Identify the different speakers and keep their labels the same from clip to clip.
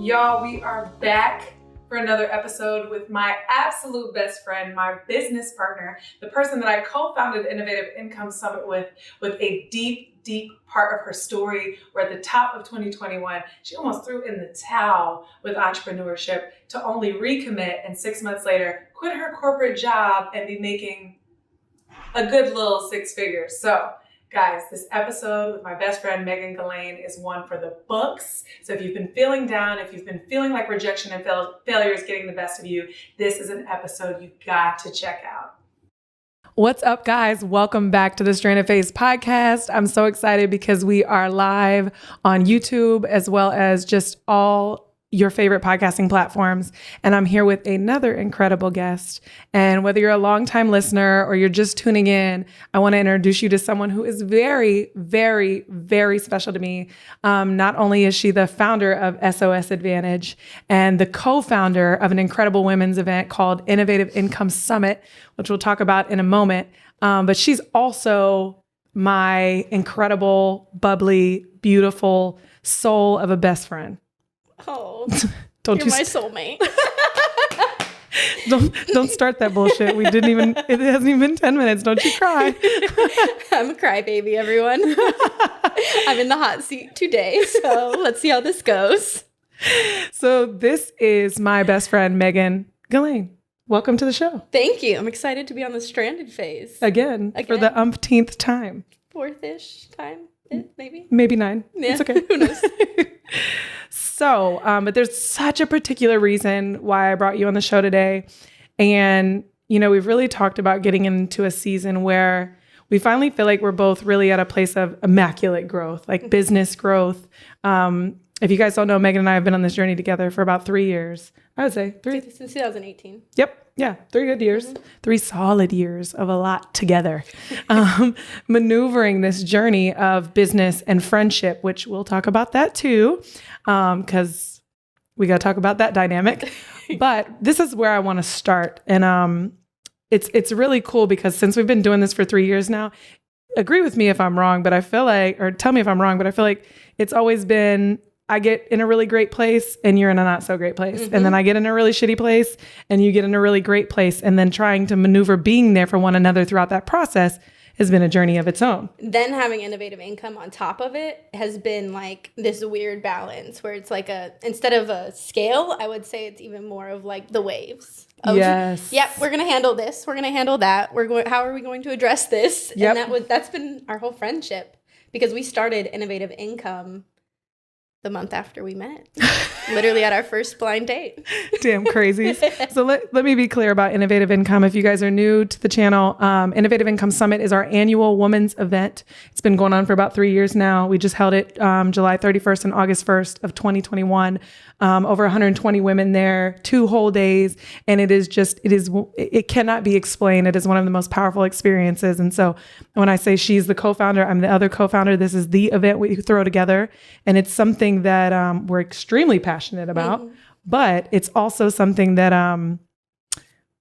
Speaker 1: Y'all, we are back for another episode with my absolute best friend, my business partner, the person that I co-founded Innovative Income Summit with a deep part of her story where at the top of 2021, she almost threw in the towel with entrepreneurship to only recommit and 6 months later quit her corporate job and be making a good little six figures. So guys, this episode with my best friend, Megan Galane, is one for the books. So if you've been feeling down, if you've been feeling like rejection and failure is getting the best of you, this is an episode you got to check out. What's up, guys? Welcome back to the Stranded Phase podcast. I'm so excited because we are live on YouTube as well as just all your favorite podcasting platforms. And I'm here with another incredible guest. And whether you're a longtime listener or you're just tuning in, I want to introduce you to someone who is very, very, very special to me. Not only is she the founder of SOS Advantage and the co-founder of an incredible women's event called Innovative Income Summit, which we'll talk about in a moment, but she's also my incredible, bubbly, beautiful soul of a best friend.
Speaker 2: Oh,
Speaker 1: you're
Speaker 2: my soulmate.
Speaker 1: Don't start that bullshit. It hasn't even been 10 minutes. Don't you cry.
Speaker 2: I'm a crybaby, everyone. I'm in the hot seat today, so let's see how this goes.
Speaker 1: So this is my best friend, Megan Galane. Welcome to the show.
Speaker 2: Thank you. I'm excited to be on the Stranded Phase.
Speaker 1: Again. For the umpteenth time.
Speaker 2: Fourth-ish time, maybe?
Speaker 1: Maybe 9.
Speaker 2: Yeah.
Speaker 1: It's okay.
Speaker 2: Who knows?
Speaker 1: So, but there's such a particular reason why I brought you on the show today. And, we've really talked about getting into a season where we finally feel like we're both really at a place of immaculate growth, like business growth. If you guys don't know, Megan and I have been on this journey together for about 3 years. I would say 3.
Speaker 2: Since 2018.
Speaker 1: Yep. Yeah. 3 good years, 3 solid years of a lot together, maneuvering this journey of business and friendship, which we'll talk about that too. Cause we got to talk about that dynamic, but this is where I want to start. And, it's really cool because since we've been doing this for 3 years now, agree with me if I'm wrong, but I feel like, or tell me if I'm wrong, but I feel like it's always been, I get in a really great place and you're in a not so great place. And then I get in a really shitty place and you get in a really great place. And then trying to maneuver being there for one another throughout that process has been a journey of its own.
Speaker 2: Then having innovative income on top of it has been like this weird balance where it's like instead of a scale, I would say it's even more of like the waves.
Speaker 1: Yes.
Speaker 2: Yep. We're going to handle this. We're going to handle that. How are we going to address this?
Speaker 1: Yep.
Speaker 2: And that's been our whole friendship because we started Innovative Income the month after we met, literally at our first blind date.
Speaker 1: Damn crazy. So let me be clear about Innovative Income. If you guys are new to the channel, Innovative Income Summit is our annual women's event. It's been going on for about 3 years now. We just held it July 31st and August 1st of 2021. Over 120 women there, 2 whole days. And it cannot be explained. It is one of the most powerful experiences. And so when I say she's the co-founder, I'm the other co-founder. This is the event we throw together. And it's something that we're extremely passionate about, but it's also something that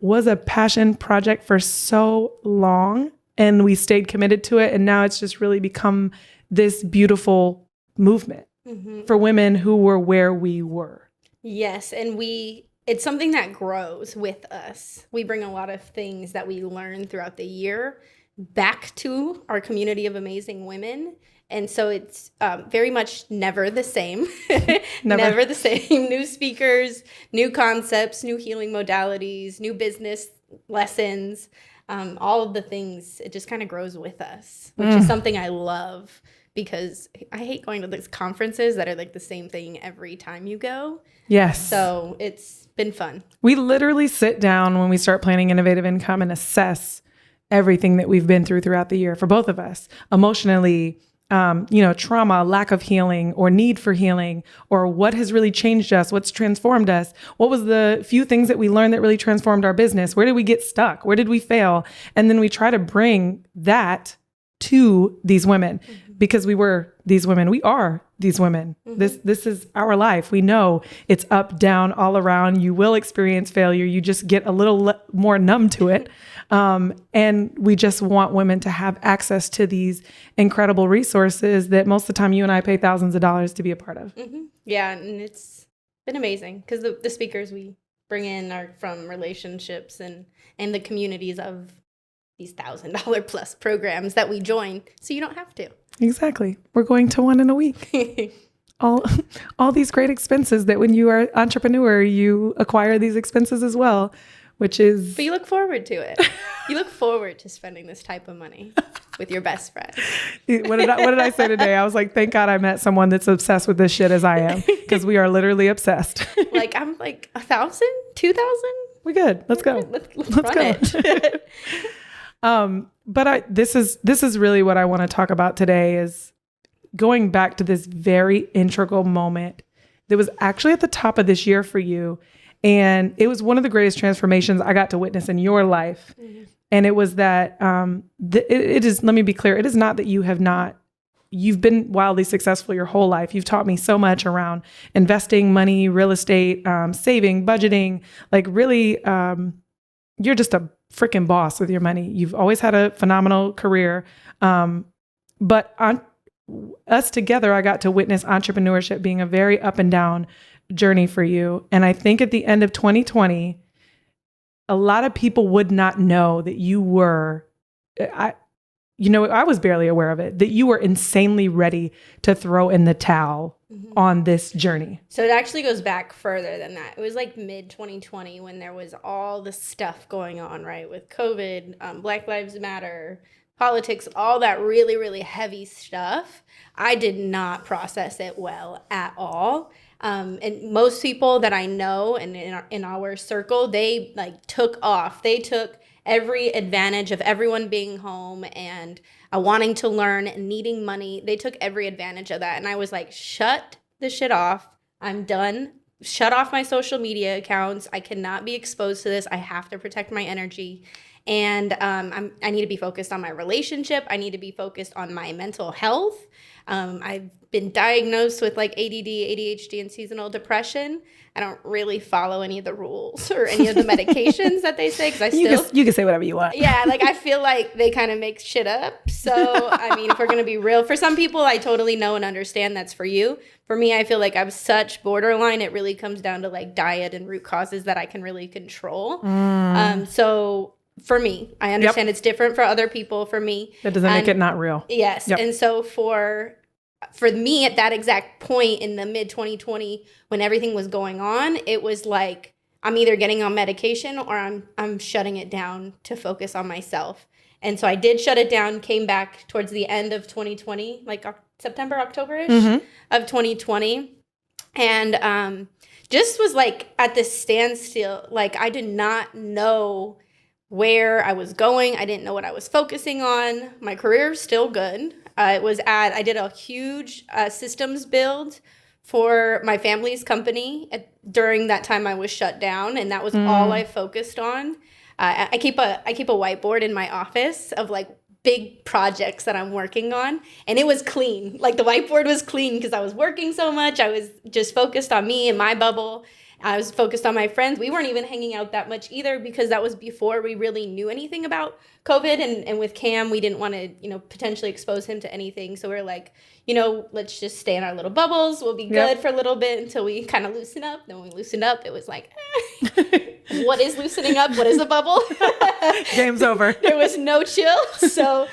Speaker 1: was a passion project for so long. And we stayed committed to it. And now it's just really become this beautiful movement. For women who were where we were.
Speaker 2: Yes. And it's something that grows with us. We bring a lot of things that we learn throughout the year back to our community of amazing women. And so it's very much never the same. Never the same. New speakers, new concepts, new healing modalities, new business lessons, all of the things. It just kind of grows with us, which is something I love. Because I hate going to these conferences that are like the same thing every time you go.
Speaker 1: Yes.
Speaker 2: So it's been fun. We
Speaker 1: literally sit down when we start planning Innovative Income and assess everything that we've been throughout the year for both of us. Emotionally, trauma, lack of healing or need for healing, or what has really changed us, what's transformed us. What was the few things that we learned that really transformed our business? Where did we get stuck? Where did we fail? And then we try to bring that to these women because we were these women. We are these women. This is our life. We know it's up, down, all around. You will experience failure. You just get a little more numb to it. And we just want women to have access to these incredible resources that most of the time you and I pay thousands of dollars to be a part of.
Speaker 2: Yeah. And been amazing because the speakers we bring in are from relationships and the communities of these $1,000 plus programs that we join, so you don't have to.
Speaker 3: Exactly. We're going to one in a week. All these great expenses that when you are an entrepreneur, you acquire these expenses as well, which is...
Speaker 2: But you look forward to it. You look forward to spending this type of money with your best friend.
Speaker 3: What did I say today? I was like, thank God I met someone that's obsessed with this shit as I am, because we are literally obsessed.
Speaker 2: Like, I'm like 1,000, 2,000.
Speaker 3: We're good. Let's go.
Speaker 2: Let's run
Speaker 3: go.
Speaker 2: it.
Speaker 3: But this is really what I want to talk about today, is going back to this very integral moment that was actually at the top of this year for you. And it was one of the greatest transformations I got to witness in your life. Mm-hmm. And it was that, it is, let me be clear, it is not that you've been wildly successful your whole life. You've taught me so much around investing money, real estate, saving, budgeting, like really, you're just a freaking boss with your money. You've always had a phenomenal career. But on us together, I got to witness entrepreneurship being a very up and down journey for you. And I think at the end of 2020, a lot of people would not know that you were, I was barely aware of it, that you were insanely ready to throw in the towel on this journey.
Speaker 2: So it actually goes back further than that. It was like mid 2020 when there was all the stuff going on, right? With COVID, Black Lives Matter, politics, all that really, really heavy stuff. I did not process it well at all. And most people that I know and in our circle, they like took off. They took every advantage of everyone being home and wanting to learn and needing money. They took every advantage of that. And I was like, shut this shit off. I'm done. Shut off my social media accounts. I cannot be exposed to this. I have to protect my energy. And I need to be focused on my relationship. I need to be focused on my mental health. I've been diagnosed with like ADD, ADHD, and seasonal depression. I don't really follow any of the rules or any of the medications that they say, because
Speaker 3: you can say whatever you want.
Speaker 2: Yeah, like I feel like they kind of make shit up. So, I mean, if we're going to be real, for some people, I totally know and understand that's for you. For me, I feel like I'm such borderline. It really comes down to like diet and root causes that I can really control. So for me, I understand it's different for other people. For me,
Speaker 3: that doesn't make it not real.
Speaker 2: Yes. Yep. And so for me at that exact point in the mid 2020, when everything was going on, it was like, I'm either getting on medication or I'm shutting it down to focus on myself. And so I did shut it down, came back towards the end of 2020, like September, October-ish of 2020. And just was like at this standstill. Like I did not know where I was going. I didn't know what I was focusing on. My career is still good. I did a huge systems build for my family's company during that time I was shut down, and that was all I focused on. I keep a whiteboard in my office of like big projects that I'm working on, and it was clean. Like the whiteboard was clean because I was working so much. I was just focused on me and my bubble. I was focused on my friends. We weren't even hanging out that much either because that was before we really knew anything about COVID. And with Cam, we didn't want to, potentially expose him to anything. So we were like, let's just stay in our little bubbles. We'll be good for a little bit until we kind of loosen up. Then when we loosened up, it was like, what is loosening up? What is a bubble?
Speaker 3: Game's over.
Speaker 2: There was no chill. So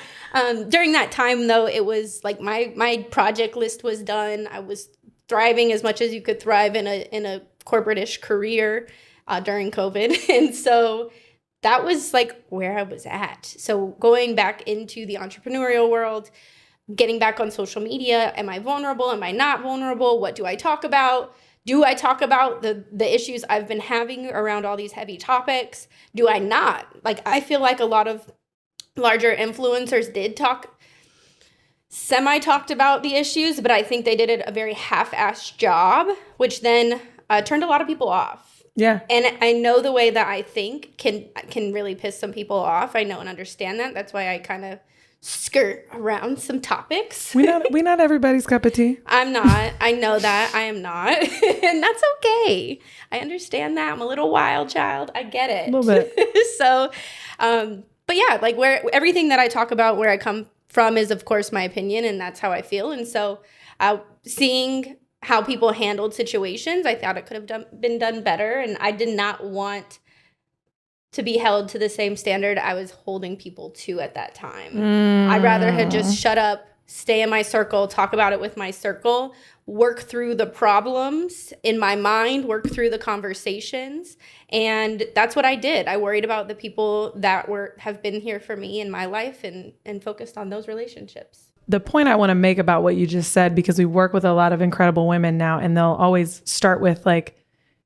Speaker 2: during that time, though, it was like my project list was done. I was thriving as much as you could thrive in a corporate-ish career during COVID. And so that was like where I was at. So going back into the entrepreneurial world, getting back on social media, am I vulnerable? Am I not vulnerable? What do I talk about? Do I talk about the issues I've been having around all these heavy topics? Do I not? Like, I feel like a lot of larger influencers did semi-talked about the issues, but I think they did a very half-assed job, which then turned a lot of people off.
Speaker 3: Yeah.
Speaker 2: And I know the way that I think can really piss some people off. I know and understand that. That's why I kind of skirt around some topics.
Speaker 3: We not everybody's cup of tea.
Speaker 2: I'm not. I know that. I am not. And that's okay. I understand that. I'm a little wild child. I get it.
Speaker 3: A little bit.
Speaker 2: So, but yeah, like everything that I talk about, where I come from is, of course, my opinion, and that's how I feel. And so seeing how people handled situations. I thought it could have been done better. And I did not want to be held to the same standard I was holding people to at that time. I'd rather had just shut up, stay in my circle, talk about it with my circle, work through the problems in my mind, work through the conversations. And that's what I did. I worried about the people that have been here for me in my life and focused on those relationships.
Speaker 3: The point I want to make about what you just said, because we work with a lot of incredible women now, and they'll always start with like,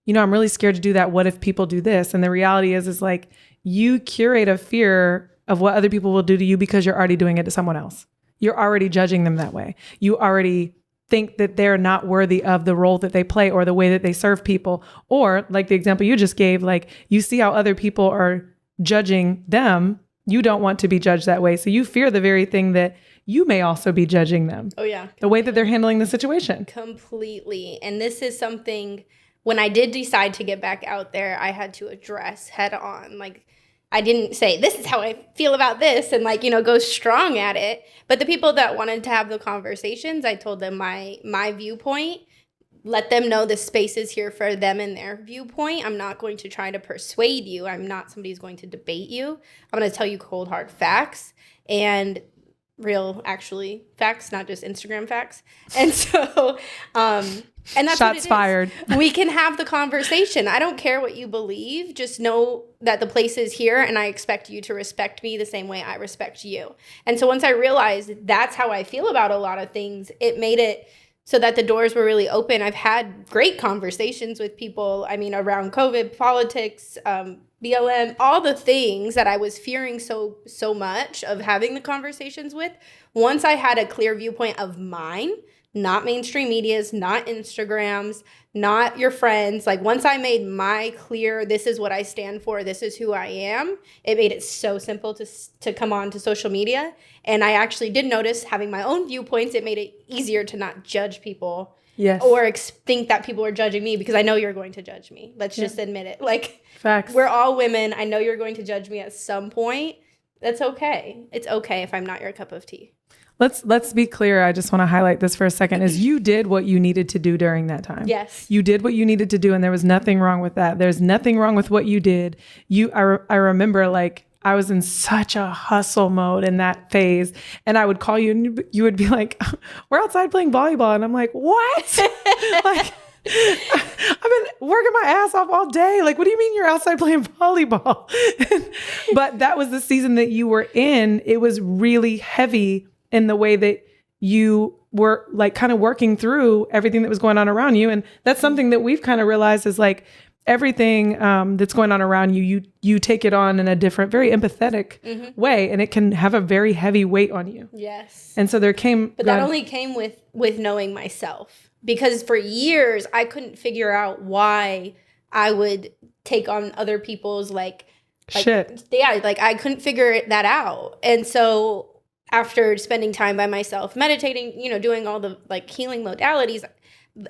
Speaker 3: I'm really scared to do that. What if people do this? And the reality is like, you curate a fear of what other people will do to you because you're already doing it to someone else. You're already judging them that way. You already think that they're not worthy of the role that they play or the way that they serve people. Or like the example you just gave, like you see how other people are judging them. You don't want to be judged that way. So you fear the very thing that you may also be judging them.
Speaker 2: Oh yeah.
Speaker 3: The way that they're handling the situation.
Speaker 2: Completely. And this is something, when I did decide to get back out there, I had to address head on. Like, I didn't say, this is how I feel about this, and like, go strong at it. But the people that wanted to have the conversations, I told them my viewpoint, let them know the space is here for them and their viewpoint. I'm not going to try to persuade you. I'm not somebody who's going to debate you. I'm going to tell you cold, hard facts and real, actually, facts, not just Instagram facts. And so, and that's
Speaker 3: shots fired.
Speaker 2: We can have the conversation. I don't care what you believe. Just know that the place is here, and I expect you to respect me the same way I respect you. And so once I realized that's how I feel about a lot of things, it made it so that the doors were really open. I've had great conversations with people, around COVID, politics, BLM, all the things that I was fearing so much of having the conversations with. Once I had a clear viewpoint of mine, not mainstream media's, not Instagram's, not your friends. Like once I made my clear, this is what I stand for, this is who I am, it made it so simple to come on to social media. And I actually did notice having my own viewpoints, it made it easier to not judge people.
Speaker 3: Yes.
Speaker 2: Or think that people are judging me, because I know you're going to judge me. Let's just admit it. Like,
Speaker 3: facts.
Speaker 2: We're all women. I know you're going to judge me at some point. That's okay. It's okay if I'm not your cup of tea.
Speaker 3: Let's be clear. I just want to highlight this for a second, is you did what you needed to do during that time.
Speaker 2: Yes.
Speaker 3: You did what you needed to do, and there was nothing wrong with that. There's nothing wrong with what you did. I remember like I was in such a hustle mode in that phase, and I would call you and you would be like, we're outside playing volleyball. And I'm like, what? Like, I've been working my ass off all day. Like, what do you mean you're outside playing volleyball? But that was the season that you were in. It was really heavy in the way that you were like kind of working through everything that was going on around you. And that's something that we've kind of realized is like everything that's going on around you, you take it on in a different, very empathetic way. And it can have a very heavy weight on you.
Speaker 2: Yes.
Speaker 3: And so there came...
Speaker 2: But that only came with knowing myself. Because for years, I couldn't figure out why I would take on other people's like
Speaker 3: shit.
Speaker 2: Yeah, like I couldn't figure that out. And so after spending time by myself, meditating, doing all the like healing modalities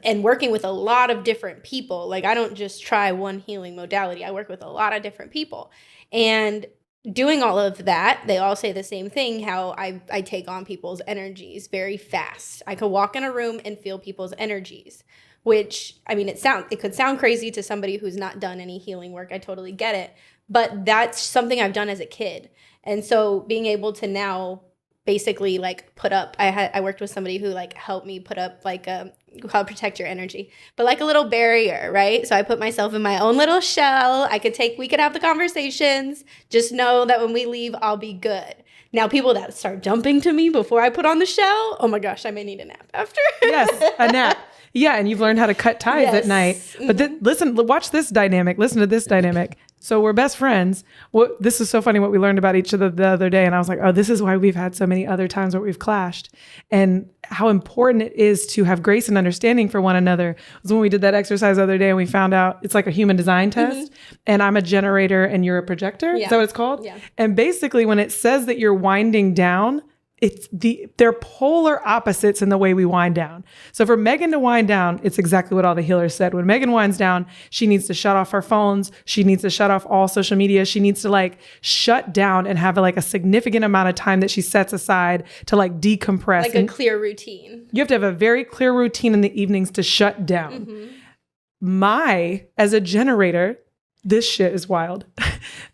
Speaker 2: and working with a lot of different people, like I don't just try one healing modality. I work with a lot of different people. And doing all of that, they all say the same thing, how I take on people's energies very fast. I could walk in a room and feel people's energies, which, it could sound crazy to somebody who's not done any healing work. I totally get it. But that's something I've done as a kid. And so being able to now basically like put up, I worked with somebody who like helped me put up like how to protect your energy, but like a little barrier, right? So I put myself in my own little shell. We could have the conversations. Just know that when we leave, I'll be good. Now, people that start jumping to me before I put on the shell, oh my gosh, I may need a nap after.
Speaker 3: Yes, a nap. Yeah, and you've learned how to cut ties at night. But watch this dynamic. Listen to this dynamic. So we're best friends. This is so funny what we learned about each other the other day. And I was like, oh, this is why we've had so many other times where we've clashed. And how important it is to have grace and understanding for one another. It was when we did that exercise the other day and we found out it's like a human design test. And I'm a generator and you're a projector.
Speaker 2: Yeah.
Speaker 3: Is that what it's called?
Speaker 2: Yeah.
Speaker 3: And basically when it says that you're winding down, they're polar opposites in the way we wind down. So for Megan to wind down, it's exactly what all the healers said. When Megan winds down, she needs to shut off her phones. She needs to shut off all social media. She needs to like shut down and have like a significant amount of time that she sets aside to like decompress.
Speaker 2: Like a clear routine.
Speaker 3: You have to have a very clear routine in the evenings to shut down. As a generator, this shit is wild.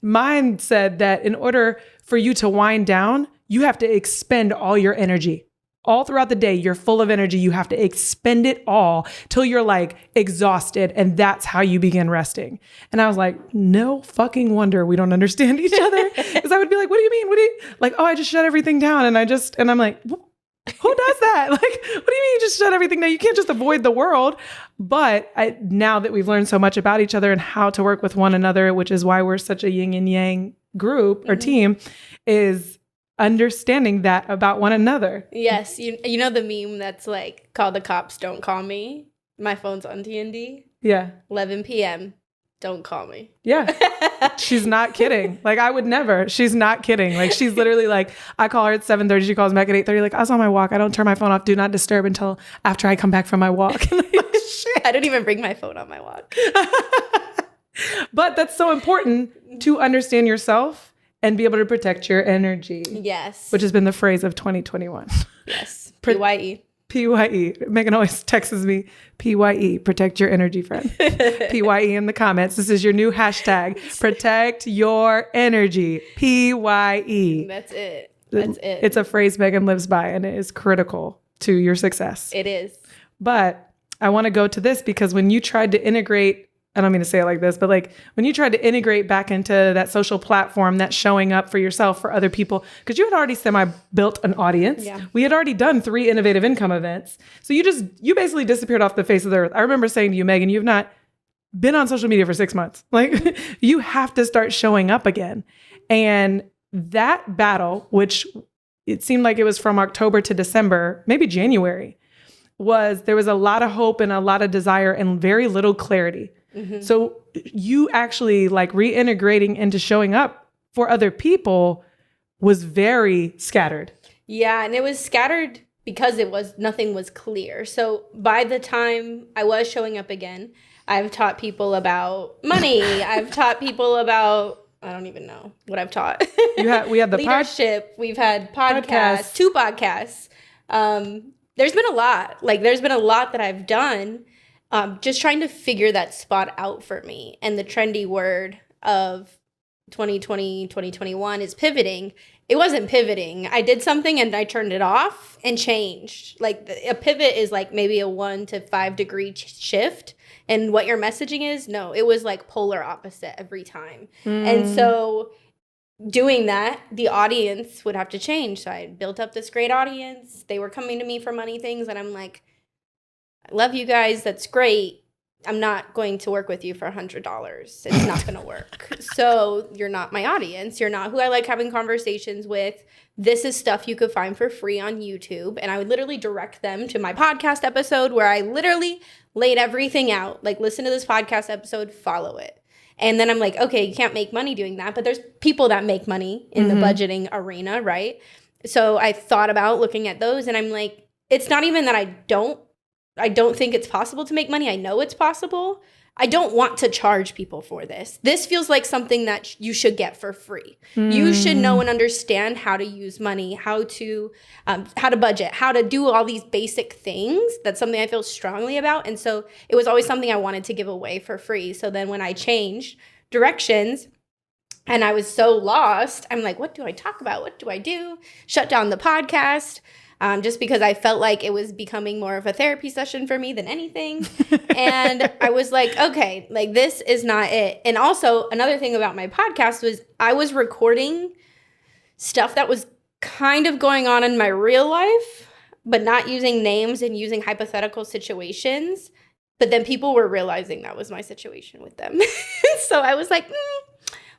Speaker 3: Mine said that in order for you to wind down, you have to expend all your energy. All throughout the day, you're full of energy. You have to expend it all till you're like exhausted. And that's how you begin resting. And I was like, no fucking wonder we don't understand each other. Because I would be like, what do you mean? Like, oh, I just shut everything down. And I'm like, who does that? Like, what do you mean you just shut everything down? You can't just avoid the world. But now that we've learned so much about each other and how to work with one another, which is why we're such a yin and yang group or team, is understanding that about one another.
Speaker 2: Yes. You know the meme that's like, call the cops, don't call me. My phone's on TND.
Speaker 3: Yeah.
Speaker 2: 11 p.m. Don't call me.
Speaker 3: Yeah. She's not kidding. Like, I would never. She's not kidding. Like, she's literally like, I call her at 7:30. She calls me back at 8:30. Like, I was on my walk. I don't turn my phone off. Do not disturb until after I come back from my walk. Like, shit.
Speaker 2: I don't even bring my phone on my walk.
Speaker 3: But that's so important to understand yourself and be able to protect your energy.
Speaker 2: Yes.
Speaker 3: Which has been the phrase of 2021.
Speaker 2: Yes. PYE.
Speaker 3: PYE. Megan always texts me, PYE, protect your energy, friend. PYE in the comments. This is your new hashtag. Protect your energy. PYE.
Speaker 2: That's it. That's it.
Speaker 3: It's a phrase Megan lives by, and it is critical to your success.
Speaker 2: It is.
Speaker 3: But I want to go to this because when you tried to integrate, I don't mean to say it like this, but like when you tried to integrate back into that social platform, that showing up for yourself, for other people, because you had already semi-built an audience.
Speaker 2: Yeah.
Speaker 3: We had already done 3 innovative income events. So you basically disappeared off the face of the earth. I remember saying to you, Megan, you've not been on social media for 6 months. Like, you have to start showing up again. And that battle, which it seemed like it was from October to December, maybe January, there was a lot of hope and a lot of desire and very little clarity. So you actually like reintegrating into showing up for other people was very scattered.
Speaker 2: Yeah. And it was scattered because nothing was clear. So by the time I was showing up again, I've taught people about money. I've taught people about, I don't even know what I've taught.
Speaker 3: We had the
Speaker 2: leadership. We've had podcasts, 2 podcasts. There's been a lot. Like, there's been a lot that I've done. Just trying to figure that spot out for me. And the trendy word of 2020, 2021 is pivoting. It wasn't pivoting. I did something and I turned it off and changed. Like, a pivot is like maybe a 1 to 5 degree shift. And what your messaging is, no, it was like polar opposite every time. And so doing that, the audience would have to change. So I built up this great audience. They were coming to me for money things. And I'm like, I love you guys. That's great. I'm not going to work with you for $100. It's not going to work. So you're not my audience. You're not who I like having conversations with. This is stuff you could find for free on YouTube. And I would literally direct them to my podcast episode where I literally laid everything out. Like, listen to this podcast episode, follow it. And then I'm like, okay, you can't make money doing that. But there's people that make money in the budgeting arena, right? So I thought about looking at those and I'm like, it's not even that I don't think it's possible to make money. I know it's possible. I don't want to charge people for this. This feels like something that you should get for free. You should know and understand how to use money, how to budget, how to do all these basic things. That's something I feel strongly about. And so it was always something I wanted to give away for free. So then when I changed directions and I was so lost, I'm like, what do I talk about? What do I do? Shut down the podcast. Just because I felt like it was becoming more of a therapy session for me than anything. And I was like, okay, like, this is not it. And also another thing about my podcast was I was recording stuff that was kind of going on in my real life, but not using names and using hypothetical situations. But then people were realizing that was my situation with them. So I was like,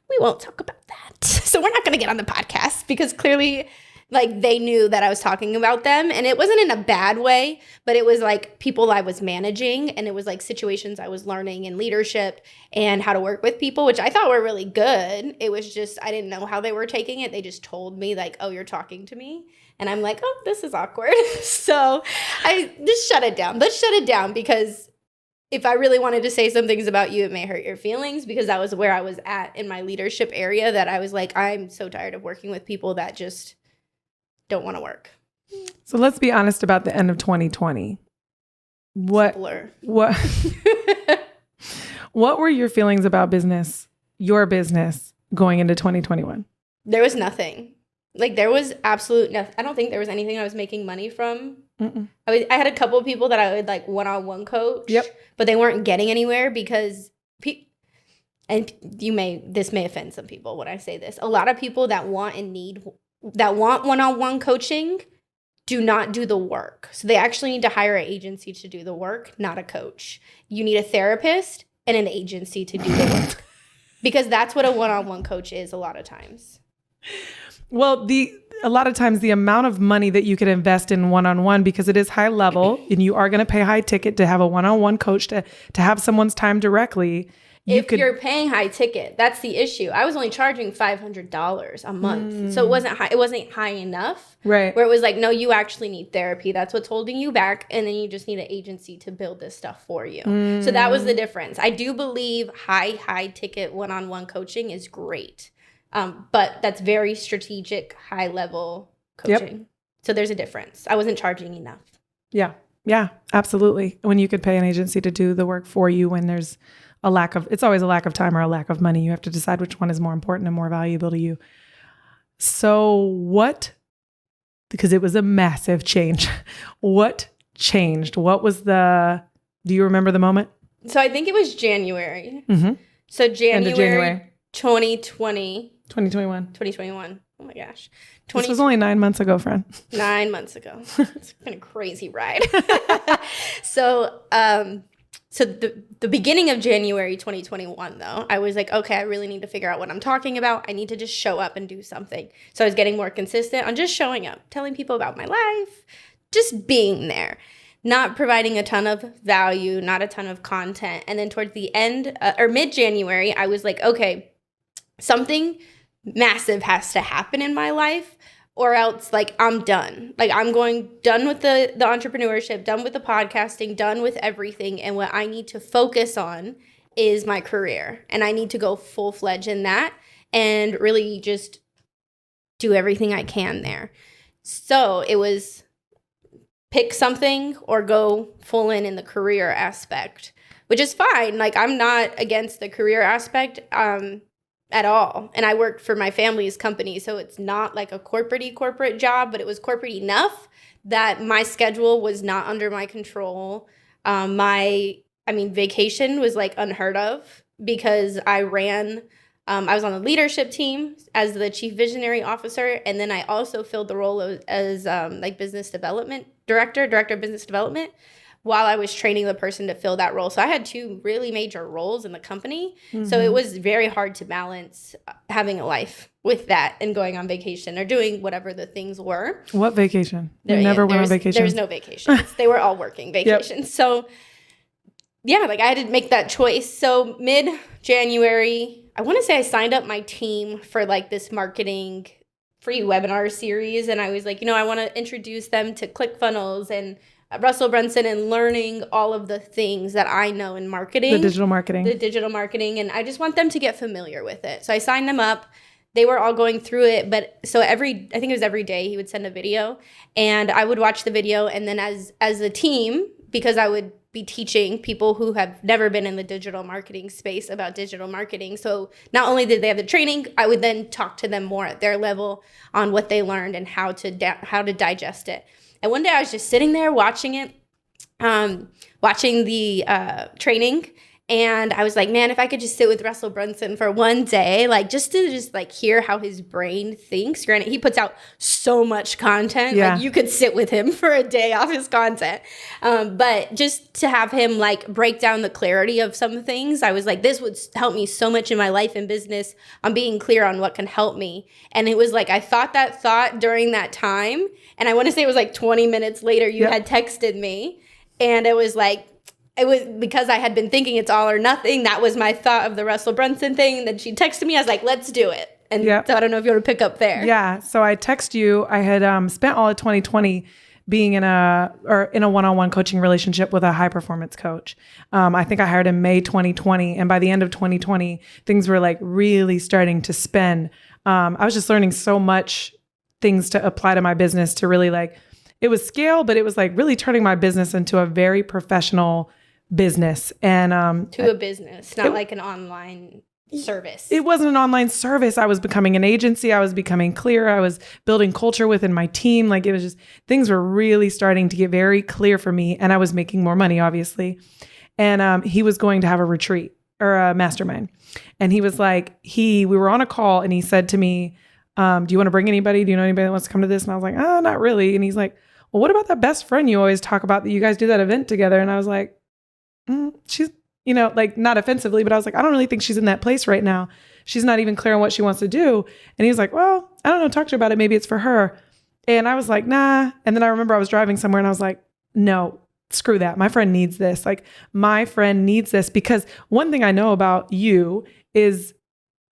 Speaker 2: we won't talk about that. So we're not going to get on the podcast because clearly, like, they knew that I was talking about them. And it wasn't in a bad way, but it was like people I was managing. And it was like situations I was learning in leadership and how to work with people, which I thought were really good. It was just, I didn't know how they were taking it. They just told me like, oh, you're talking to me. And I'm like, oh, this is awkward. So I just shut it down. Let's shut it down, because if I really wanted to say some things about you, it may hurt your feelings, because that was where I was at in my leadership area, that I was like, I'm so tired of working with people that just don't want to work.
Speaker 3: So let's be honest about the end of 2020. What were your feelings about your business going into 2021?
Speaker 2: There was nothing. Like, there was absolute nothing. I don't think there was anything I was making money from. I had a couple of people that I would like one-on-one coach.
Speaker 3: Yep.
Speaker 2: But they weren't getting anywhere because this may offend some people when I say this. A lot of people that want one-on-one coaching do not do the work. So they actually need to hire an agency to do the work, not a coach. You need a therapist and an agency to do the work, because that's what a one-on-one coach is a lot of times.
Speaker 3: Well, a lot of times the amount of money that you could invest in one-on-one, because it is high level and you are going to pay high ticket to have a one-on-one coach, to have someone's time directly.
Speaker 2: You're paying high ticket, that's the issue. I was only charging $500 a month. So it wasn't high enough.
Speaker 3: Right.
Speaker 2: Where it was like, no, you actually need therapy. That's what's holding you back. And then you just need an agency to build this stuff for you. So that was the difference. I do believe high ticket one-on-one coaching is great. But that's very strategic, high level coaching. Yep. So there's a difference. I wasn't charging enough.
Speaker 3: Yeah. Yeah, absolutely. When you could pay an agency to do the work for you, when there's it's always a lack of time or a lack of money. You have to decide which one is more important and more valuable to you. So because it was a massive change, what changed? Do you remember the moment?
Speaker 2: So I think it was January.
Speaker 3: Mm-hmm.
Speaker 2: So
Speaker 3: End of January
Speaker 2: 2021. Oh my gosh.
Speaker 3: This was only 9 months ago, friend.
Speaker 2: 9 months ago. It's been a crazy ride. So the beginning of January 2021, though, I was like, okay, I really need to figure out what I'm talking about. I need to just show up and do something. So I was getting more consistent on just showing up, telling people about my life, just being there, not providing a ton of value, not a ton of content. And then towards the end or mid-January, I was like, okay, something massive has to happen in my life, or else like I'm done. Like done with the entrepreneurship, done with the podcasting, done with everything. And what I need to focus on is my career. And I need to go full-fledged in that and really just do everything I can there. So it was pick something or go full in the career aspect, which is fine. Like, I'm not against the career aspect at all. And I worked for my family's company, so it's not like a corporate job, but it was corporate enough that my schedule was not under my control. Vacation was like unheard of, because I was on the leadership team as the chief visionary officer. And then I also filled the role as business development director of business development, while I was training the person to fill that role. So I had 2 really major roles in the company. Mm-hmm. So it was very hard to balance having a life with that and going on vacation or doing whatever the things were.
Speaker 3: What vacation? You never went on vacation?
Speaker 2: There was no vacations. They were all working vacations. Yep. So yeah, I had to make that choice. So mid-January, I want to say I signed up my team for this marketing free webinar series. And I was like, I want to introduce them to ClickFunnels and Russell Brunson and learning all of the things that I know in marketing. The digital marketing. And I just want them to get familiar with it. So I signed them up. They were all going through it. But so I think it was every day he would send a video, and I would watch the video. And then as a team, because I would be teaching people who have never been in the digital marketing space about digital marketing. So not only did they have the training, I would then talk to them more at their level on what they learned and how to digest it. And one day I was just sitting there watching it, watching the training. And I was like, man, if I could just sit with Russell Brunson for one day, just to hear how his brain thinks. Granted, he puts out so much content. Yeah. You could sit with him for a day off his content. But just to have him break down the clarity of some things, I was like, this would help me so much in my life and business on being clear on what can help me. And it was I thought that thought during that time. And I want to say it was 20 minutes later, you had texted me. And it was it was because I had been thinking it's all or nothing. That was my thought of the Russell Brunson thing. Then she texted me. I was like, let's do it. And
Speaker 3: Yep.
Speaker 2: so I don't know if you want to pick up there.
Speaker 3: Yeah. So I text you. I had spent all of 2020 being in a one-on-one coaching relationship with a high performance coach. I think I hired in May 2020. And by the end of 2020, things were like really starting to spin. I was just learning so much things to apply to my business to really like, it was scale, but it was like really turning my business into a very professional business. And
Speaker 2: To a business, not like an online service.
Speaker 3: it wasn't an online service. I was becoming an agency. I was becoming clear. I was building culture within my team. Like it was just, things were really starting to get very clear for me. And I was making more money, obviously. And he was going to have a retreat or a mastermind. And he was like, we were on a call and he said to me, do you want to bring anybody? Do you know anybody that wants to come to this? And I was like, oh, not really. And he's like, well, what about that best friend you always talk about that you guys do that event together? And I was like, she's, like not offensively, but I was like, I don't really think she's in that place right now. She's not even clear on what she wants to do. And he was like, well, I don't know, talk to her about it. Maybe it's for her. And I was like, nah. And then I remember I was driving somewhere and I was like, no, screw that. My friend needs this. Like my friend needs this, because one thing I know about you is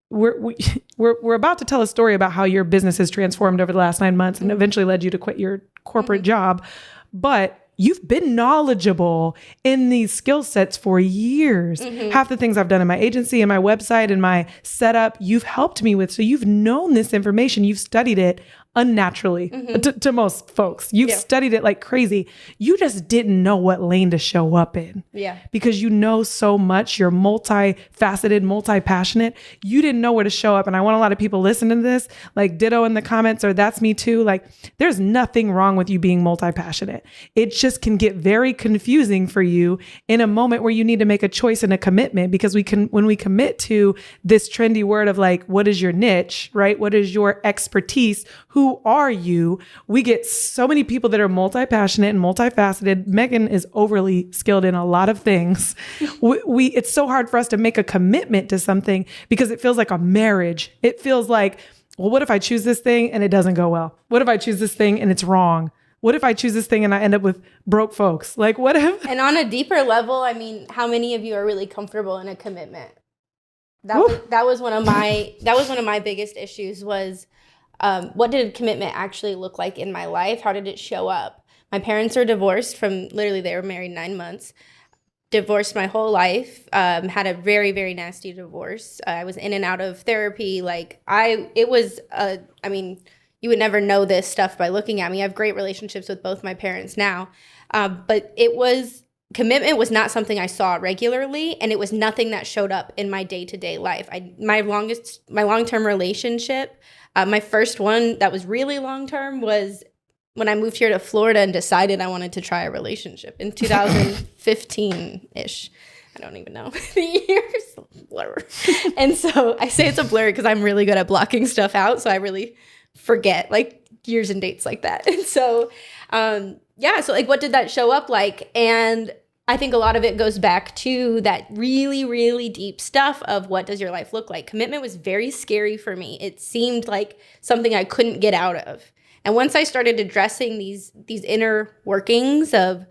Speaker 3: we're about to tell a story about how your business has transformed over the last 9 months and eventually led you to quit your corporate job. But you've been knowledgeable in these skill sets for years. Half the things I've done in my agency and my website and my setup, you've helped me with. So you've known this information. You've studied it unnaturally to most folks. You've studied it like crazy. You just didn't know what lane to show up in.
Speaker 2: Yeah.
Speaker 3: Because you know so much. You're multifaceted, multi-passionate. You didn't know where to show up. And I want a lot of people listening to this, like ditto in the comments, or that's me too. Like there's nothing wrong with you being multi-passionate. It just can get very confusing for you in a moment where you need to make a choice and a commitment, because when we commit to this trendy word of like, what is your niche, right? What is your expertise? Who are you? We get so many people that are multi-passionate and multifaceted. Megan is overly skilled in a lot of things. It's so hard for us to make a commitment to something because it feels like a marriage. It feels like, well, what if I choose this thing and it doesn't go well? What if I choose this thing and it's wrong? What if I choose this thing and I end up with broke folks? Like what if?
Speaker 2: And on a deeper level, I mean, how many of you are really comfortable in a commitment? That was one of my biggest issues was, what did commitment actually look like in my life? How did it show up? My parents are divorced from literally, they were married 9 months, divorced my whole life, had a very, very nasty divorce. I was in and out of therapy. You would never know this stuff by looking at me. I have great relationships with both my parents now. But commitment was not something I saw regularly, and it was nothing that showed up in my day-to-day life. My long-term relationship, my first one that was really long-term was when I moved here to Florida and decided I wanted to try a relationship in 2015-ish. I don't even know the years, blur. And so I say it's a blur because I'm really good at blocking stuff out. So I really forget like years and dates like that. And so, so like, what did that show up like? And I think a lot of it goes back to that really, really deep stuff of what does your life look like? Commitment was very scary for me. It seemed like something I couldn't get out of. And once I started addressing these inner workings of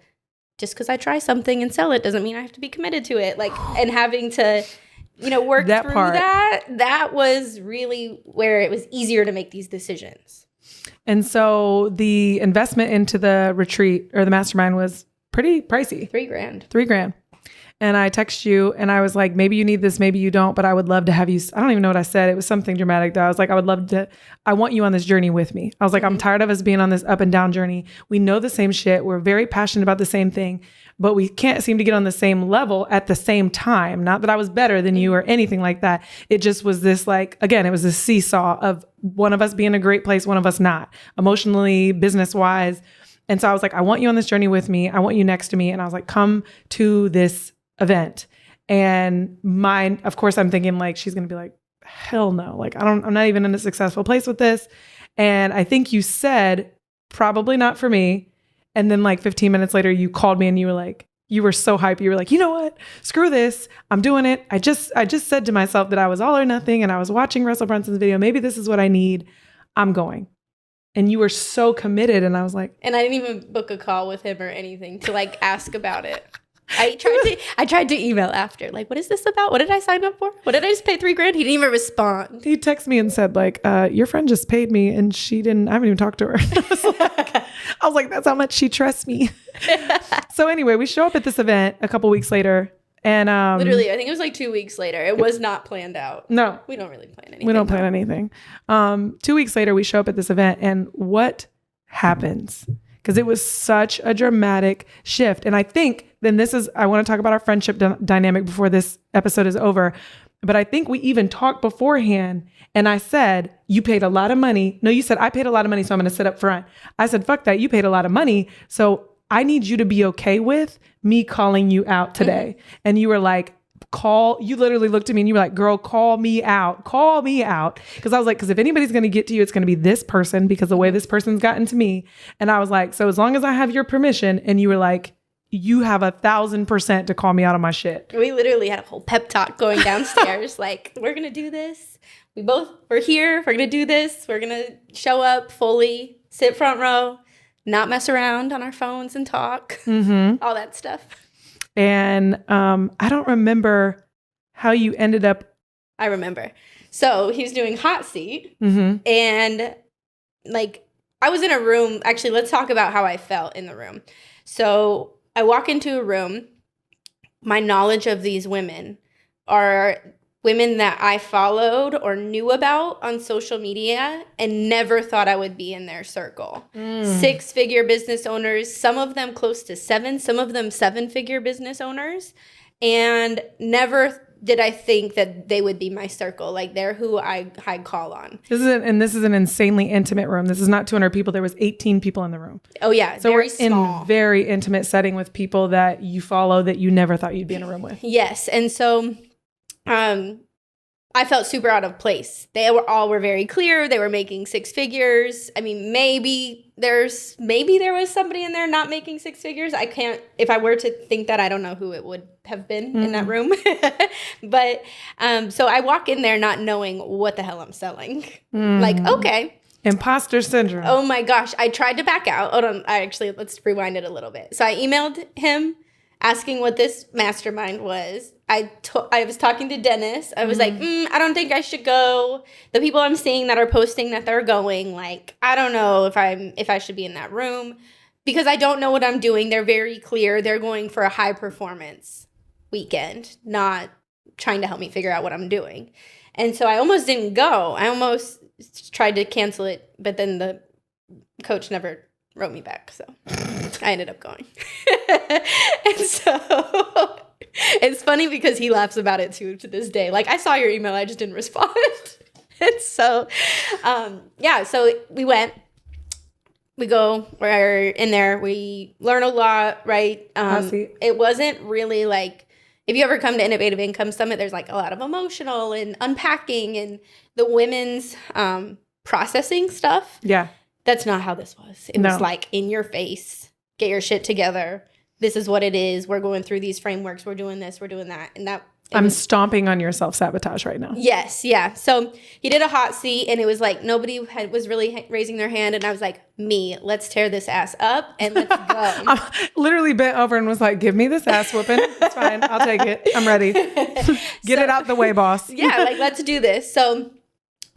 Speaker 2: just because I try something and sell it doesn't mean I have to be committed to it. Like, and having to, work
Speaker 3: that
Speaker 2: through
Speaker 3: part.
Speaker 2: that was really where it was easier to make these decisions.
Speaker 3: And so the investment into the retreat or the mastermind was pretty pricey. $3,000. And I text you and I was like, maybe you need this, maybe you don't, but I would love to have you. I don't even know what I said. It was something dramatic though. I was like, I want you on this journey with me. I was like, I'm tired of us being on this up and down journey. We know the same shit. We're very passionate about the same thing, but we can't seem to get on the same level at the same time. Not that I was better than you or anything like that. It just was this like, again, it was this seesaw of one of us being in a great place, one of us not, emotionally, business wise. And so I was like, I want you on this journey with me. I want you next to me. And I was like, come to this event. And mine, of course, I'm thinking like, she's going to be like, hell no. Like, I'm not even in a successful place with this. And I think you said, probably not for me. And then like 15 minutes later, you called me and you were like, you were so hyped. You were like, you know what? Screw this. I'm doing it. I just said to myself that I was all or nothing. And I was watching Russell Brunson's video. Maybe this is what I need. I'm going. And you were so committed. And I was like,
Speaker 2: and I didn't even book a call with him or anything to like ask about it. I tried to email after, like, what is this about? What did I sign up for? What did I just pay $3,000? He didn't even respond.
Speaker 3: He texted me and said, like, your friend just paid me and I haven't even talked to her. I was like, that's how much she trusts me. So anyway, we show up at this event a couple weeks later. And
Speaker 2: literally, I think it was like 2 weeks later. It was not planned out.
Speaker 3: No.
Speaker 2: We don't really plan anything.
Speaker 3: We don't plan anything. 2 weeks later, we show up at this event, and what happens? Because it was such a dramatic shift. And I think then I want to talk about our friendship dynamic before this episode is over. But I think we even talked beforehand, and I said, you paid a lot of money. No, you said, I paid a lot of money, so I'm going to sit up front. I said, fuck that. You paid a lot of money. So I need you to be okay with me calling you out today. Mm-hmm. And you were like, you literally looked at me and you were like, girl, call me out. Call me out. Because I was like, because if anybody's going to get to you, it's going to be this person, because the way this person's gotten to me. And I was like, so as long as I have your permission. And you were like, you have 1,000% to call me out on my shit.
Speaker 2: We literally had a whole pep talk going downstairs. Like, we're going to do this. We're here. We're going to do this. We're going to show up fully, sit front row, not mess around on our phones and talk, all that stuff.
Speaker 3: And I don't remember how you ended up.
Speaker 2: I remember. So he was doing hot seat, and like I was in a room. Actually, let's talk about how I felt in the room. So I walk into a room. My knowledge of these women are women that I followed or knew about on social media and never thought I would be in their circle. 6-figure business owners, some of them close to 7, some of them 7-figure business owners. And never did I think that they would be my circle. Like, they're who I'd call on. This
Speaker 3: is an insanely intimate room. This is not 200 people. There was 18 people in the room.
Speaker 2: Oh yeah.
Speaker 3: So we're small. In very intimate setting with people that you follow that you never thought you'd be in a room with.
Speaker 2: Yes. And so I felt super out of place. They were very clear. They were making 6 figures. I mean, maybe there was somebody in there not making 6 figures. If I were to think that, I don't know who it would have been in that room. But so I walk in there not knowing what the hell I'm selling. Like, okay.
Speaker 3: Impostor syndrome.
Speaker 2: Oh my gosh. I tried to back out. Hold on. Let's rewind it a little bit. So I emailed him asking what this mastermind was. I was talking to Dennis. I was like, I don't think I should go. The people I'm seeing that are posting that they're going, like, I don't know if I should be in that room, because I don't know what I'm doing. They're very clear. They're going for a high performance weekend, not trying to help me figure out what I'm doing. And so I almost didn't go. I almost tried to cancel it, but then the coach never wrote me back. So I ended up going. And so it's funny because he laughs about it too to this day. Like, I saw your email, I just didn't respond. And so, so we went. We go, we're in there, we learn a lot, right? It wasn't really like, if you ever come to Innovative Income Summit, there's like a lot of emotional and unpacking and the women's processing stuff. Yeah. That's not how this was. It was like, in your face, get your shit together. This is what it is. We're going through these frameworks. We're doing this. We're doing that. And I'm
Speaker 3: stomping on your self-sabotage right now.
Speaker 2: Yes. Yeah. So he did a hot seat, and it was like nobody was really raising their hand. And I was like, let's tear this ass up and let's go.
Speaker 3: I literally bent over and was like, give me this ass whooping. It's fine. I'll take it. I'm ready. Get it out the way, boss.
Speaker 2: Yeah. Like, let's do this. So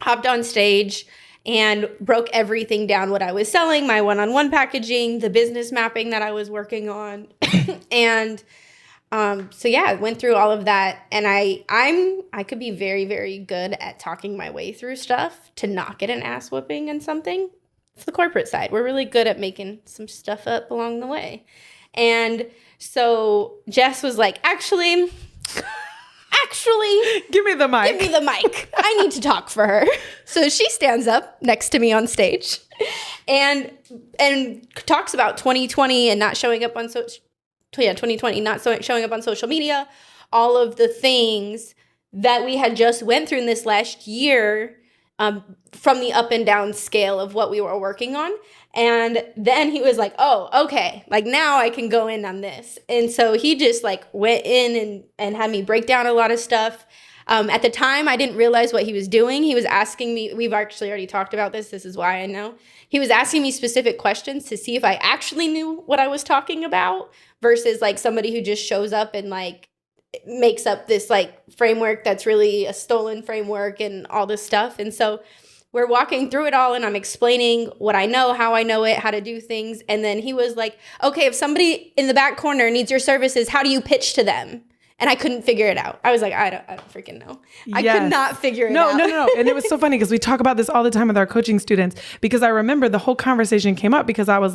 Speaker 2: hopped on stage and broke everything down, what I was selling, my one-on-one packaging, the business mapping that I was working on. And went through all of that. And I could be very, very good at talking my way through stuff to not get an ass whooping and something. It's the corporate side. We're really good at making some stuff up along the way. And so Jess was like, actually,
Speaker 3: give me the mic.
Speaker 2: Give me the mic. I need to talk for her. So she stands up next to me on stage and talks about 2020 and not showing up on 2020, not showing up on social media, all of the things that we had just went through in this last year, from the up and down scale of what we were working on. And then he was like, oh, okay, like now I can go in on this. And so he just like went in and had me break down a lot of stuff. At the time, I didn't realize what he was doing. He was asking me, we've actually already talked about this. This is why I know. He was asking me specific questions to see if I actually knew what I was talking about versus like somebody who just shows up and like makes up this like framework that's really a stolen framework and all this stuff. And so we're walking through it all and I'm explaining what I know, how I know it, how to do things. And then he was like, okay, if somebody in the back corner needs your services, how do you pitch to them? And I couldn't figure it out. I was like, I don't freaking know. I could not figure it out.
Speaker 3: No. And it was so funny because we talk about this all the time with our coaching students, because I remember the whole conversation came up because I was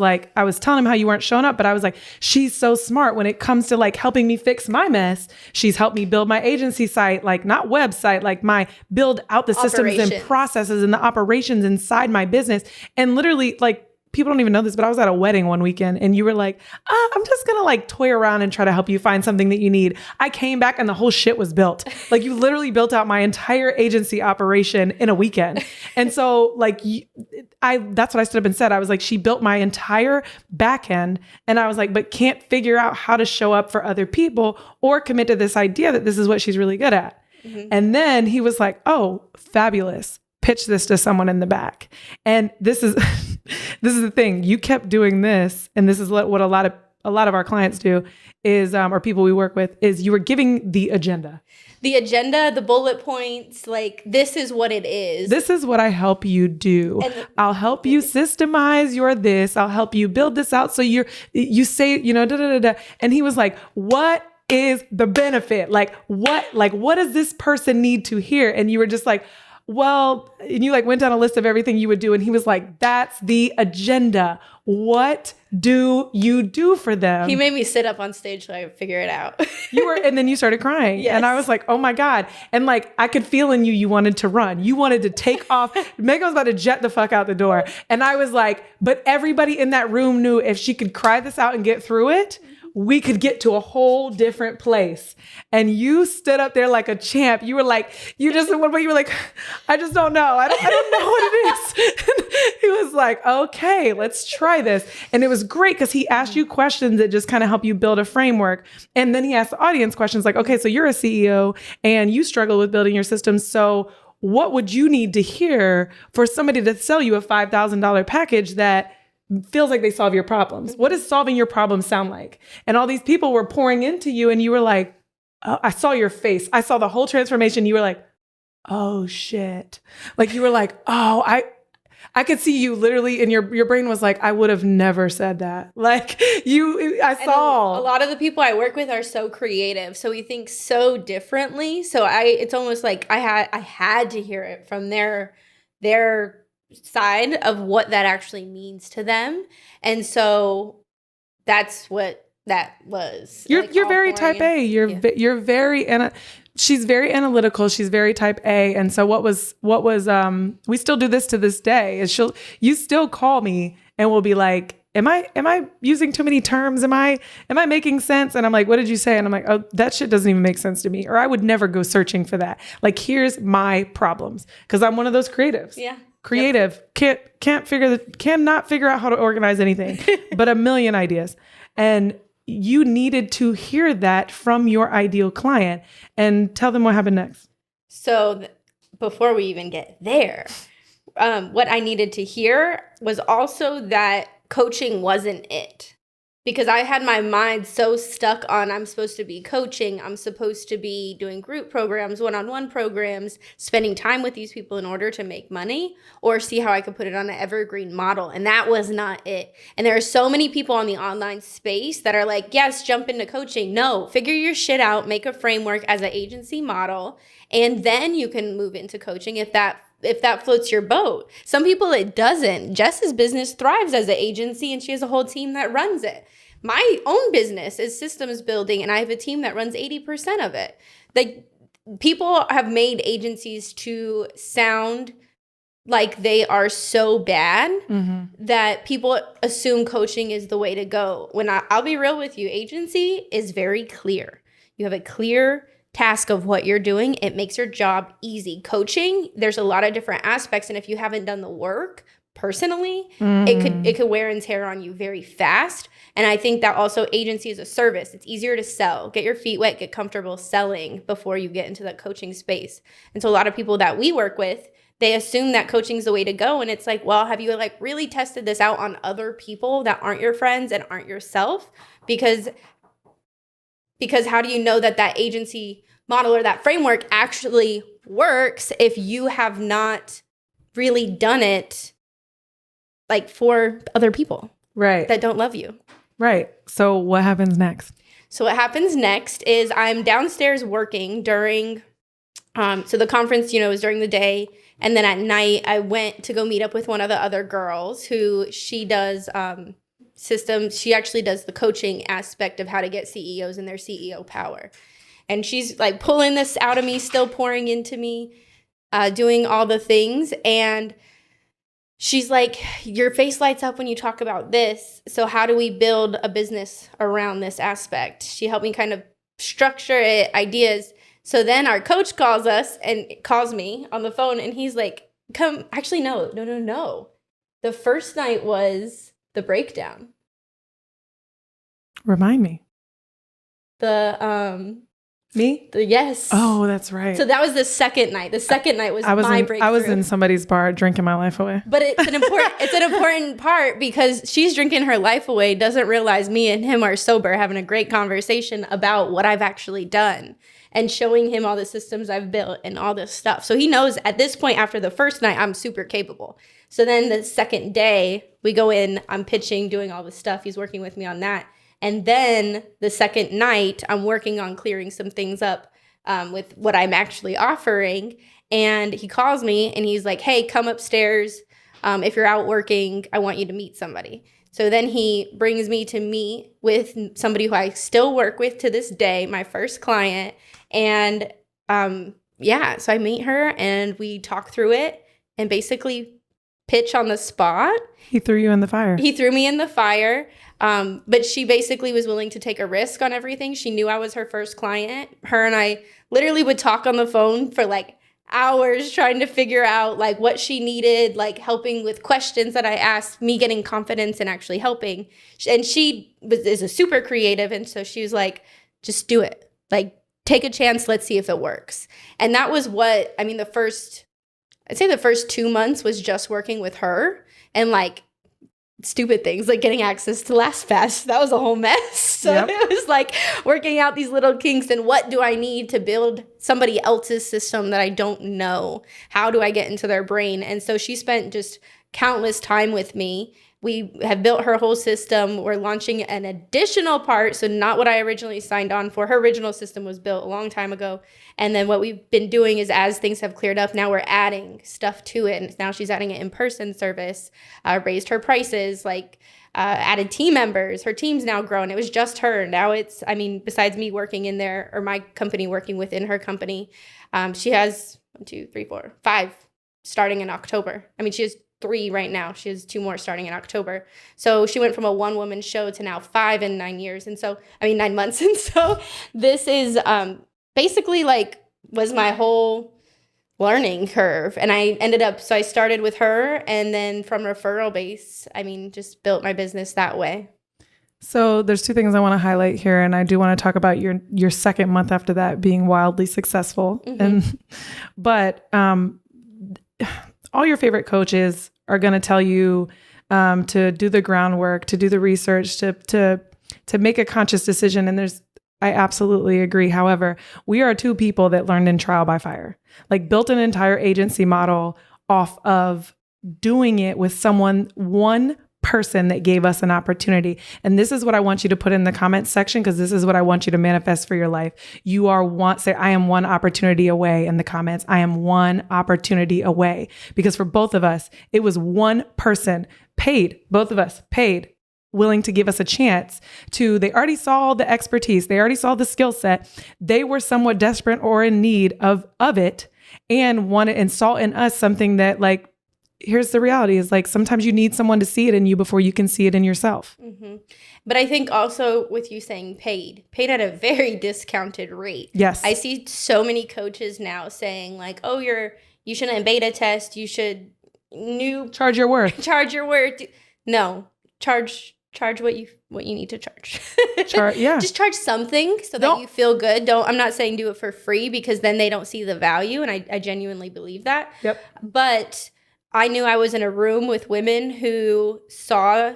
Speaker 3: telling him how you weren't showing up, but I was like, she's so smart when it comes to like helping me fix my mess. She's helped me build my agency site, like not website, like my build out the systems and processes and the operations inside my business. And literally like, people don't even know this, but I was at a wedding one weekend and you were like, I'm just going to like toy around and try to help you find something that you need. I came back and the whole shit was built. Like you literally built out my entire agency operation in a weekend. And so like, that's what I stood up and said. I was like, she built my entire back end. And I was like, but can't figure out how to show up for other people or commit to this idea that this is what she's really good at. Mm-hmm. And then he was like, oh, fabulous. Pitch this to someone in the back. And this is the thing. You kept doing this, and this is what a lot of our clients do is, or people we work with, is you were giving the agenda.
Speaker 2: The agenda, the bullet points, like this is what it is.
Speaker 3: This is what I help you do. I'll help you systemize your this. I'll help you build this out. So you say, da, da, da, da. And he was like, what is the benefit? Like what does this person need to hear? And you were just like, well, and you like went down a list of everything you would do. And he was like, that's the agenda. What do you do for them?
Speaker 2: He made me sit up on stage so I could figure it out.
Speaker 3: And then you started crying. Yes. And I was like, oh my God. And like, I could feel in you wanted to run. You wanted to take off. Megan was about to jet the fuck out the door. And I was like, but everybody in that room knew if she could cry this out and get through it, we could get to a whole different place. And you stood up there like a champ. You were like, you were like, I just don't know. I don't know what it is. And he was like, okay, let's try this. And it was great because he asked you questions that just kind of help you build a framework. And then he asked the audience questions like, okay, so you're a CEO and you struggle with building your systems. So what would you need to hear for somebody to sell you a $5,000 package that feels like they solve your problems? What does solving your problems sound like? And all these people were pouring into you and you were like, oh, I saw your face. I saw the whole transformation. You were like, oh shit. Like you were like, oh, I could see you literally, and your brain was like, I would have never said that. Like I saw.
Speaker 2: A lot of the people I work with are so creative. So we think so differently. So it's almost like I had to hear it from their side of what that actually means to them. And so that's what that was.
Speaker 3: You're very type A. You're very she's very analytical. She's very type A. And so what was we still do this to this day is you still call me and we'll be like, am I using too many terms? Am I making sense? And I'm like, what did you say? And I'm like, oh, that shit doesn't even make sense to me. Or I would never go searching for that. Like, here's my problems. Cause I'm one of those creatives.
Speaker 2: Yeah.
Speaker 3: Creative. Yep. Cannot figure out how to organize anything, but a million ideas. And you needed to hear that from your ideal client and tell them what happened next.
Speaker 2: So before we even get there, what I needed to hear was also that coaching wasn't it. Because I had my mind so stuck on I'm supposed to be coaching, I'm supposed to be doing group programs, one-on-one programs, spending time with these people in order to make money or see how I could put it on an evergreen model. And that was not it. And there are so many people on the online space that are like, yes, jump into coaching. No, figure your shit out, make a framework as an agency model, and then you can move into coaching if that floats your boat. Some people it doesn't. Jess's business thrives as an agency and she has a whole team that runs it. My own business is systems building and I have a team that runs 80% of it. Like, people have made agencies to sound like they are so bad that people assume coaching is the way to go. When I'll be real with you, agency is very clear. You have a clear task of what you're doing. It makes your job easy. Coaching, there's a lot of different aspects. And if you haven't done the work, personally, it could wear and tear on you very fast. And I think that also agency is a service. It's easier to sell. Get your feet wet, get comfortable selling before you get into that coaching space. And so a lot of people that we work with, they assume that coaching is the way to go. And it's like, well, have you like really tested this out on other people that aren't your friends and aren't yourself? Because how do you know that that agency model or that framework actually works if you have not really done it like for other people that don't love you?
Speaker 3: Right. So what happens next?
Speaker 2: So what happens next is I'm downstairs working during, so the conference, was during the day. And then at night, I went to go meet up with one of the other girls who she does systems. She actually does the coaching aspect of how to get CEOs in their CEO power. And she's like pulling this out of me, still pouring into me, doing all the things. And she's like, your face lights up when you talk about this. So how do we build a business around this aspect? She helped me kind of structure it, ideas. So then our coach calls me on the phone, and he's like, come, actually, no. The first night was the breakdown.
Speaker 3: Remind me. Me?
Speaker 2: Yes.
Speaker 3: Oh, that's right.
Speaker 2: So that was the second night. The second night was my breakthrough.
Speaker 3: I was in somebody's bar drinking my life away.
Speaker 2: But it's an important part because she's drinking her life away, doesn't realize me and him are sober, having a great conversation about what I've actually done and showing him all the systems I've built and all this stuff. So he knows at this point, after the first night, I'm super capable. So then the second day, we go in, I'm pitching, doing all this stuff. He's working with me on that. And then the second night, I'm working on clearing some things up with what I'm actually offering. And he calls me and he's like, hey, come upstairs. If you're out working, I want you to meet somebody. So then he brings me to meet with somebody who I still work with to this day, my first client. And so I meet her and we talk through it and basically pitch on the spot.
Speaker 3: He threw you in the fire.
Speaker 2: He threw me in the fire. But she basically was willing to take a risk on everything. She knew I was her first client. Her and I literally would talk on the phone for like hours trying to figure out like what she needed, like helping with questions that I asked, me getting confidence and actually helping. And she is a super creative. And so she was like, just do it. Like, take a chance. Let's see if it works. And that was the first 2 months was just working with her and like stupid things like getting access to LastPass. That was a whole mess. So It was like working out these little kinks and what do I need to build somebody else's system that I don't know? How do I get into their brain? And so she spent just countless time with me. We have built her whole system. We're launching an additional part, so not what I originally signed on for. Her original system was built a long time ago. And then what we've been doing is as things have cleared up, now we're adding stuff to it. And now she's adding an in-person service, raised her prices, added team members. Her team's now grown. It was just her. Now besides me working in there, or my company working within her company, she has 5 starting in October. She has 3 right now. She has 2 more starting in October. So she went from a 1-woman show to now 5 in 9 years. 9 months. And so this is basically was my whole learning curve. And I started with her, and then from referral base, just built my business that way.
Speaker 3: So there's 2 things I want to highlight here. And I do want to talk about your second month after that being wildly successful. Mm-hmm. But all your favorite coaches are going to tell you to do the groundwork, to do the research, to make a conscious decision. And I absolutely agree. However, we are 2 people that learned in trial by fire, built an entire agency model off of doing it with one person that gave us an opportunity. And this is what I want you to put in the comments section, because this is what I want you to manifest for your life. Say, I am one opportunity away in the comments. I am one opportunity away. Because for both of us, it was one person both of us paid, willing to give us a chance they already saw the expertise. They already saw the skill set. They were somewhat desperate or in need of it, and wanted and saw in us something that here's the reality is sometimes you need someone to see it in you before you can see it in yourself. Mm-hmm.
Speaker 2: But I think also with you saying paid at a very discounted rate.
Speaker 3: Yes.
Speaker 2: I see so many coaches now saying you shouldn't beta test. You should, new
Speaker 3: Charge your worth.
Speaker 2: charge your worth. No, charge what you need to charge.
Speaker 3: Yeah.
Speaker 2: Just charge something so that you feel good. I'm not saying do it for free, because then they don't see the value, and I genuinely believe that.
Speaker 3: Yep.
Speaker 2: But I knew I was in a room with women who saw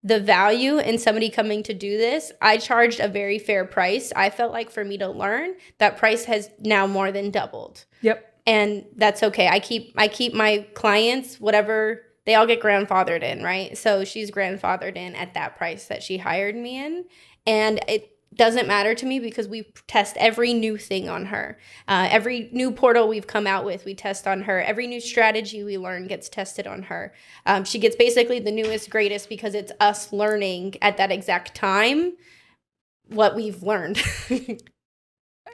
Speaker 2: the value in somebody coming to do this. I charged a very fair price. I felt like for me to learn, that price has now more than doubled.
Speaker 3: Yep.
Speaker 2: And that's okay. I keep my clients, whatever, they all get grandfathered in, right? So she's grandfathered in at that price that she hired me in. And it doesn't matter to me, because we test every new thing on her. Every new portal we've come out with, we test on her. Every new strategy we learn gets tested on her. She gets basically the newest, greatest, because it's us learning at that exact time what we've learned.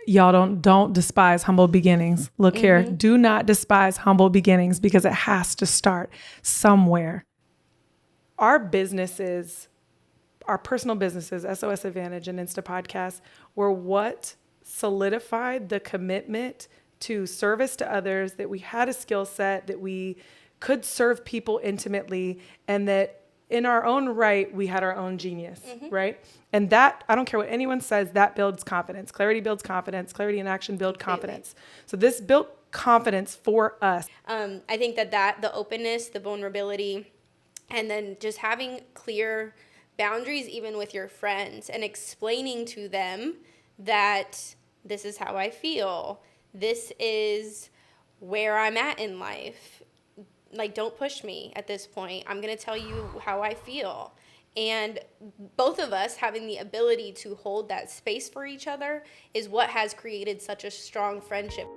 Speaker 3: Y'all don't despise humble beginnings. Look here, do not despise humble beginnings, because it has to start somewhere. Our businesses, our personal businesses, SOS Advantage and Insta Podcast, were what solidified the commitment to service to others, that we had a skill set, that we could serve people intimately, and that in our own right, we had our own genius, right? And that, I don't care what anyone says, that builds confidence. Clarity builds confidence. Clarity and action build confidence. So this built confidence for us.
Speaker 2: I think that the openness, the vulnerability, and then just having clear boundaries, even with your friends, and explaining to them that this is how I feel. This is where I'm at in life. Like, don't push me at this point. I'm going to tell you how I feel. And both of us having the ability to hold that space for each other is what has created such a strong friendship.